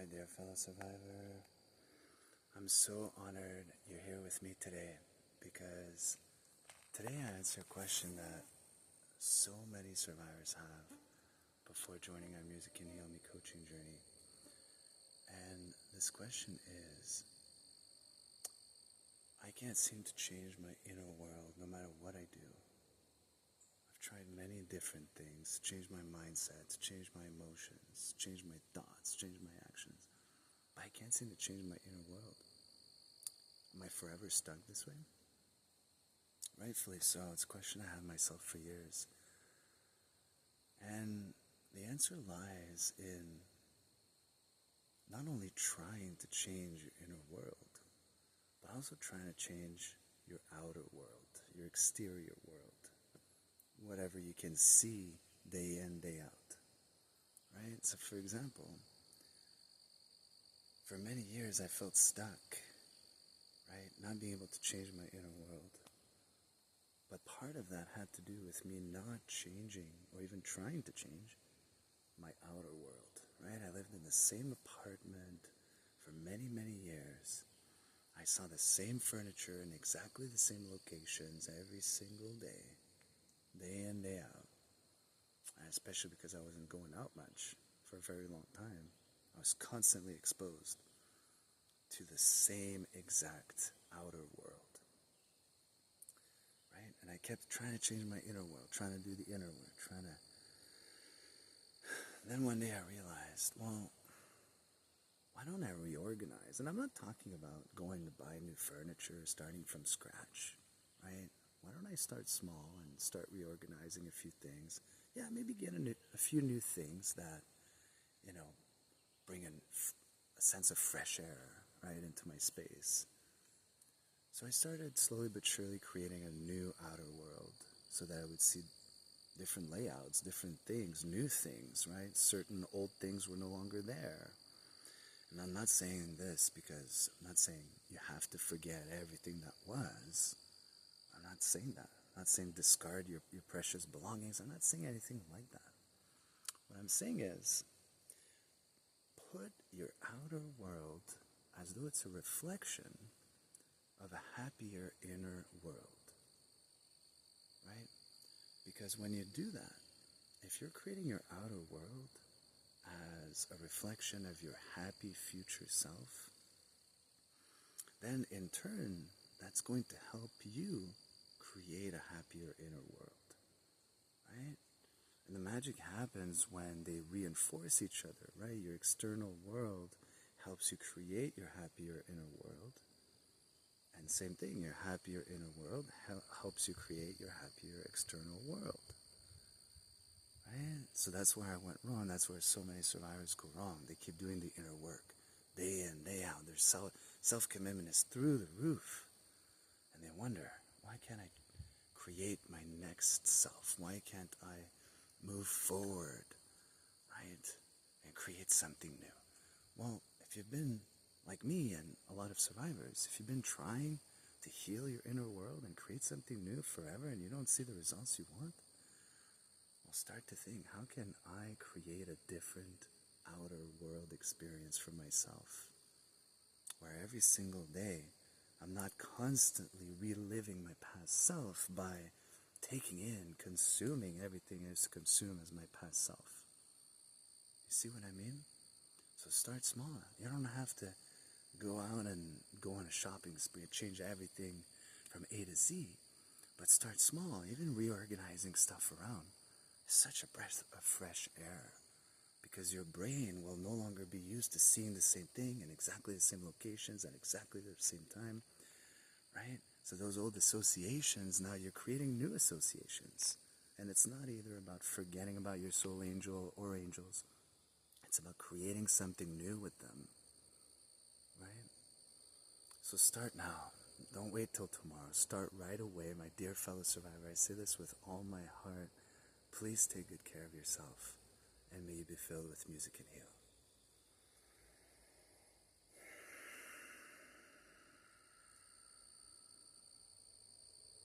my dear fellow survivor. I'm so honored you're here with me today because today I answer a question that so many survivors have before joining our Music Can Heal Me coaching journey. And this question is, I can't seem to change my inner world no matter what I do. I've tried many different things to change my mindset, to change my emotions, change my thoughts, change my actions. But I can't seem to change my inner world. Am I forever stuck this way? Rightfully so. It's a question I have myself for years. And the answer lies in not only trying to change your inner world, but also trying to change your outer world, your exterior world, whatever you can see day in, day out, right? So for example, for many years I felt stuck, right? Not being able to change my inner world. But part of that had to do with me not changing or even trying to change my outer world, right? I lived in the same apartment for many, many years. I saw the same furniture in exactly the same locations every single day in, day out. And especially because I wasn't going out much for a very long time. I was constantly exposed to the same exact outer world, right? And I kept trying to change my inner world, trying to do the inner work, Then one day I realized, well, why don't I reorganize? And I'm not talking about going to buy new furniture, starting from scratch, right? Why don't I start small and start reorganizing a few things? Yeah, maybe get a few new things that, bring in a sense of fresh air, right, into my space. So I started slowly but surely creating a new outer world so that I would see different layouts, different things, new things, right? Certain old things were no longer there. And I'm not saying this because I'm not saying you have to forget everything that was. I'm not saying that. I'm not saying discard your precious belongings. I'm not saying anything like that. What I'm saying is put your outer world as though it's a reflection of a happier inner world, right? Because when you do that, if you're creating your outer world as a reflection of your happy future self, then in turn, that's going to help you create a happier inner world, right? And the magic happens when they reinforce each other, right? Your external world helps you create your happier inner world. And same thing, your happier inner world helps you create your happier external world, right? So that's where I went wrong. That's where so many survivors go wrong. They keep doing the inner work day in, day out. Their self-commitment is through the roof. And they wonder, why can't I create my next self? Why can't I move forward, right, and create something new? Well, if you've been like me and a lot of survivors, if you've been trying to heal your inner world and create something new forever and you don't see the results you want, well, start to think, how can I create a different outer world experience for myself, where every single day I'm not constantly reliving my past self by taking in, consuming everything I used to consume as my past self. You see what I mean? So start small. You don't have to go out and go on a shopping spree and change everything from A to Z, but start small. Even reorganizing stuff around is such a breath of fresh air, because your brain will no longer be used to seeing the same thing in exactly the same locations at exactly the same time, right? So those old associations, now you're creating new associations. And it's not either about forgetting about your soul angel or angels. It's about creating something new with them, right? So start now. Don't wait till tomorrow. Start right away, my dear fellow survivor. I say this with all my heart. Please take good care of yourself, and may you be filled with music and heal.